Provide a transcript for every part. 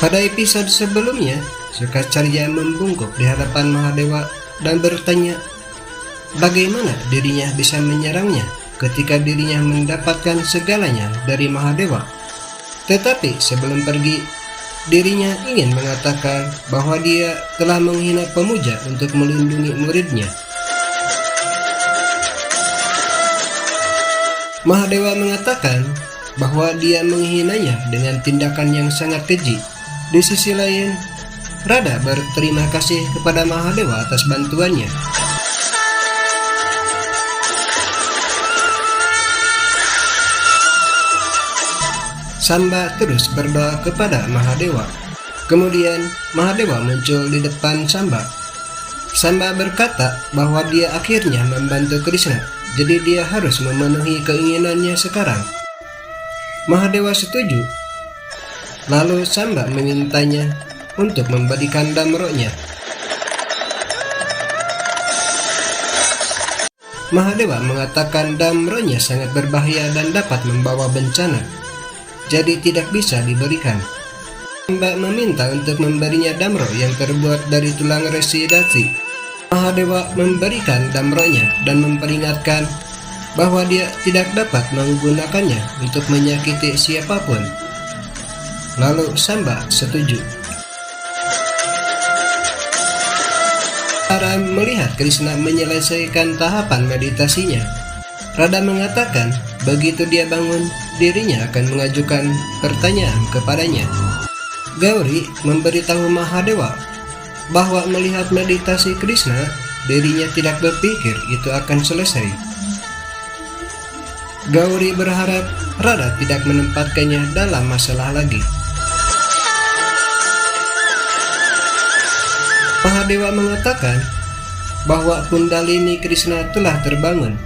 Pada episode sebelumnya, Sukacarya membungkuk di hadapan Mahadewa dan bertanya bagaimana dirinya bisa menyerangnya ketika dirinya mendapatkan segalanya dari Mahadewa. Tetapi sebelum pergi, dirinya ingin mengatakan bahwa dia telah menghina pemuja untuk melindungi muridnya. Mahadewa mengatakan bahwa dia menghinanya dengan tindakan yang sangat keji. Di sisi lain, Radha berterima kasih kepada Mahadewa atas bantuannya. Samba terus berdoa kepada Mahadewa. Kemudian Mahadewa muncul di depan Samba. Samba berkata bahwa dia akhirnya membantu Krishna, jadi dia harus memenuhi keinginannya sekarang. Mahadewa setuju. Lalu Samba memintanya untuk memberikan damronya. Mahadewa mengatakan damronya sangat berbahaya dan dapat membawa bencana, jadi tidak bisa diberikan. Samba meminta untuk memberinya damro yang terbuat dari tulang resi dasi. Mahadewa memberikan damronya dan memperingatkan bahwa dia tidak dapat menggunakannya untuk menyakiti siapapun. Lalu Samba setuju. Radha melihat Krishna menyelesaikan tahapan meditasinya. Radha mengatakan begitu dia bangun, dirinya akan mengajukan pertanyaan kepadanya. Gauri memberitahu Mahadewa bahwa melihat meditasi Krishna, dirinya tidak berpikir itu akan selesai. Gauri berharap Radha tidak menempatkannya dalam masalah lagi. Mahadewa mengatakan bahwa Kundalini Krishna telah terbangun,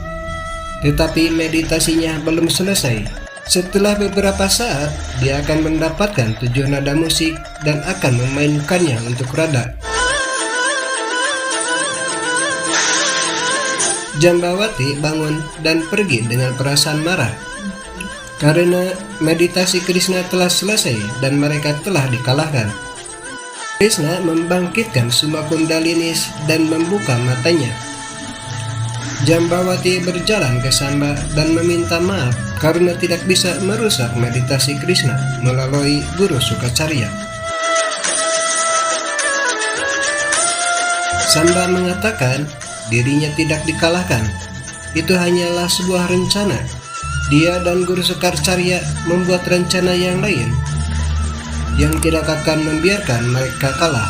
tetapi meditasinya belum selesai. Setelah beberapa saat, dia akan mendapatkan 7 nada musik dan akan memainkannya untuk Radha. Jambawati bangun dan pergi dengan perasaan marah karena meditasi Krishna telah selesai dan mereka telah dikalahkan. Krishna membangkitkan semua kundalinis dan membuka matanya. Jambawati berjalan ke Samba dan meminta maaf karena tidak bisa merusak meditasi Krishna melalui Guru Sukacarya. Samba mengatakan dirinya tidak dikalahkan. Itu hanyalah sebuah rencana. Dia dan Guru Sukacarya membuat rencana yang lain yang tidak akan membiarkan mereka kalah.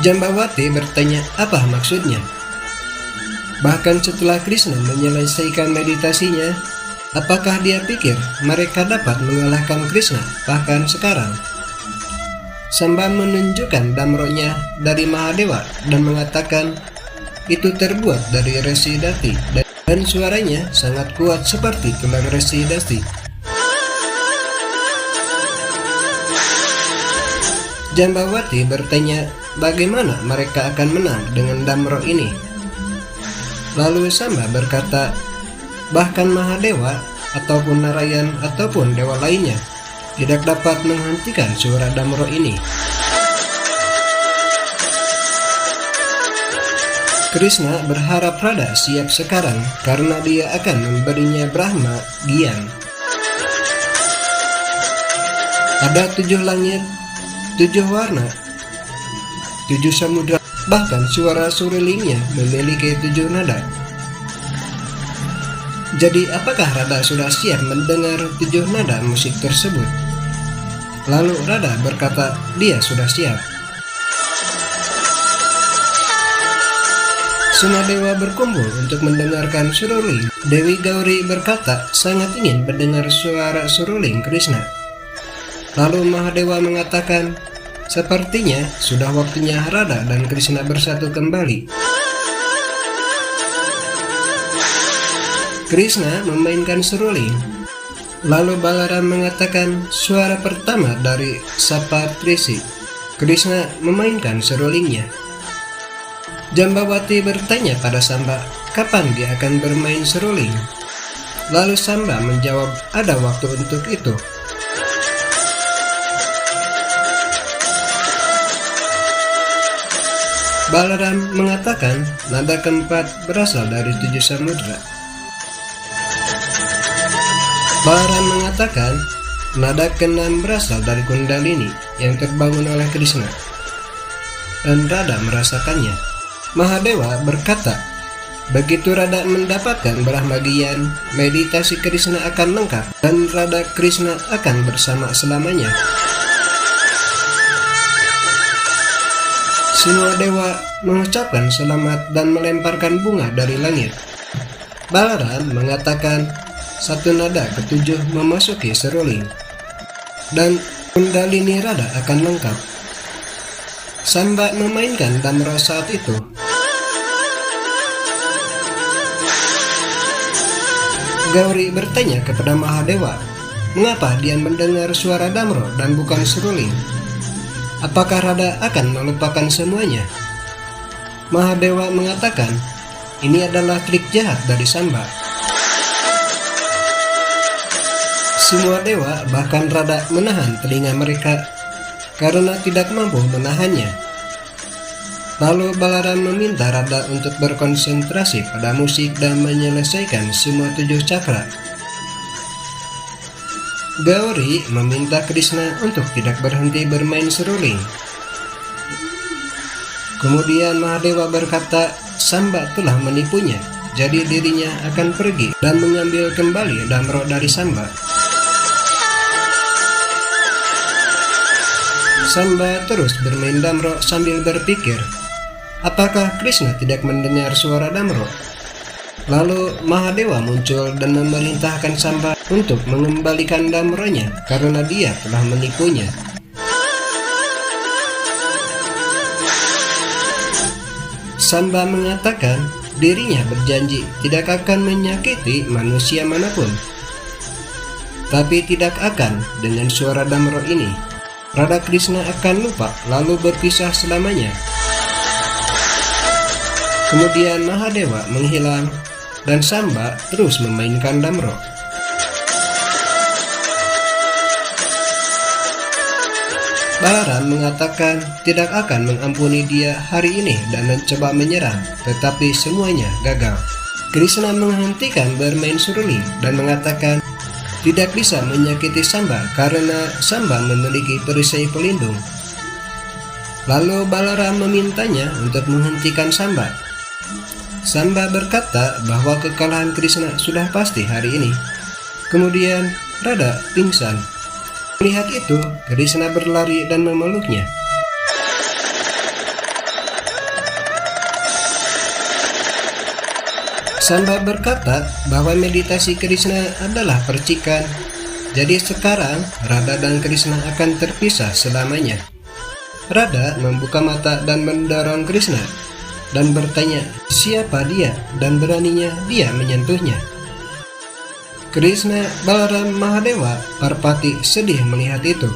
Jambawati bertanya apa maksudnya. Bahkan setelah Krishna menyelesaikan meditasinya, apakah dia pikir mereka dapat mengalahkan Krishna bahkan sekarang? Samba menunjukkan damronya dari Mahadewa dan mengatakan itu terbuat dari resi dati dan suaranya sangat kuat seperti tulang resi dati. Jambawati bertanya bagaimana mereka akan menang dengan damro ini. Lalu Samba berkata bahkan Mahadewa ataupun Narayan ataupun dewa lainnya tidak dapat menghentikan suara damro ini. Krishna berharap Radha siap sekarang karena dia akan memberinya Brahma Gyan. Ada 7 langit, 7 warna, 7 samudra, bahkan suara surilingnya memiliki 7 nada. Jadi apakah Radha sudah siap mendengar 7 nada musik tersebut? Lalu Radha berkata dia sudah siap. Semua dewa berkumpul untuk mendengarkan suruling. Dewi Gauri berkata sangat ingin mendengar suara suruling Krishna. Lalu Mahadewa mengatakan sepertinya sudah waktunya Radha dan Krishna bersatu kembali. Krishna memainkan seruling. Lalu Balaram mengatakan suara pertama dari Sapatrisi. Krishna memainkan serulingnya. Jambawati bertanya pada Samba kapan dia akan bermain seruling. Lalu Samba menjawab ada waktu untuk itu. Balaram mengatakan nada keempat berasal dari 7 samudra. Balaram mengatakan nada keenam berasal dari Kundalini yang terbangun oleh Krishna, dan Radha merasakannya. Mahadewa berkata, begitu Radha mendapatkan Brahmagiyan, meditasi Krishna akan lengkap dan Radha Krishna akan bersama selamanya. Semua dewa mengucapkan selamat dan melemparkan bunga dari langit. Balaram mengatakan satu nada ketujuh memasuki seruling, dan Kundalini Radha akan lengkap. Samba memainkan damro saat itu. Gauri bertanya kepada Mahadewa, mengapa dia mendengar suara damro dan bukan seruling? Apakah Radha akan melupakan semuanya? Mahadewa mengatakan, ini adalah trik jahat dari Samba. Semua dewa, bahkan Radha, menahan telinga mereka karena tidak mampu menahannya. Lalu Balaram meminta Radha untuk berkonsentrasi pada musik dan menyelesaikan semua 7 cakra. Gauri meminta Krishna untuk tidak berhenti bermain seruling. Kemudian Mahadewa berkata, Samba telah menipunya, jadi dirinya akan pergi dan mengambil kembali damro dari Samba. Samba terus bermain damro sambil berpikir, apakah Krishna tidak mendengar suara damro? Lalu Mahadewa muncul dan memerintahkan Samba untuk mengembalikan damronya karena dia telah menipunya. Samba mengatakan dirinya berjanji tidak akan menyakiti manusia manapun. Tapi tidak akan dengan suara damro ini. Radha Krishna akan lupa lalu berpisah selamanya. Kemudian Mahadewa menghilang dan Samba terus memainkan damro. Balaram mengatakan tidak akan mengampuni dia hari ini dan mencoba menyerang, tetapi semuanya gagal. Krishna menghentikan bermain seruling dan mengatakan tidak bisa menyakiti Samba karena Samba memiliki perisai pelindung. Lalu Balaram memintanya untuk menghentikan Samba. Samba berkata bahwa kekalahan Krishna sudah pasti hari ini. Kemudian Radha pingsan. Melihat itu, Krishna berlari dan memeluknya. Samba berkata bahwa meditasi Krishna adalah percikan. Jadi sekarang Radha dan Krishna akan terpisah selamanya. Radha membuka mata dan mendorong Krishna dan bertanya siapa dia dan beraninya dia menyentuhnya. Krishna, Balaram, Mahadewa, Parvati sedih melihat itu.